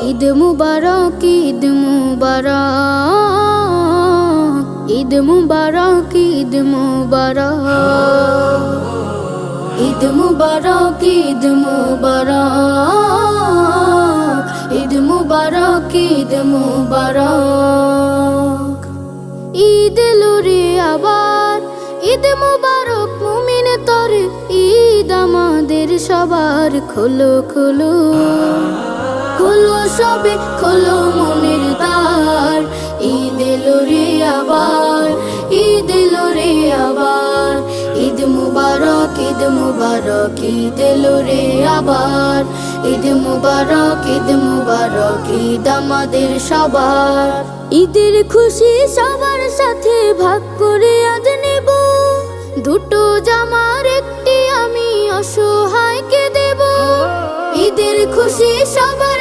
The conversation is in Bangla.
ঈদ মুবারক, ঈদ মুবারক, ঈদ মুবারক, ঈদ মুবারক, ঈদ মুবারক, ঈদ মুবারক, ঈদ মুবারক, ঈদ মুবারক। ঈদ এলো রে আবার, ঈদ মুবারক মুমিন তরে, ঈদ আমাদের সবার। খোলো খোলো খোলো সবে খোলো মনের দ্বার, ঈদ এলো রে আবার, ঈদ এলো রে আবার। ঈদ মুবারক, ঈদ মুবারক, ঈদ এলো রে আবার। ঈদ মুবারক, ঈদ মুবারক, ঈদ আমাদের সবার। ঈদের খুশি সবার সাথে ভাগ করে আজ নেব, দুটো জামার একটি আমি অসহায়কে দেব। ঈদের খুশি সবার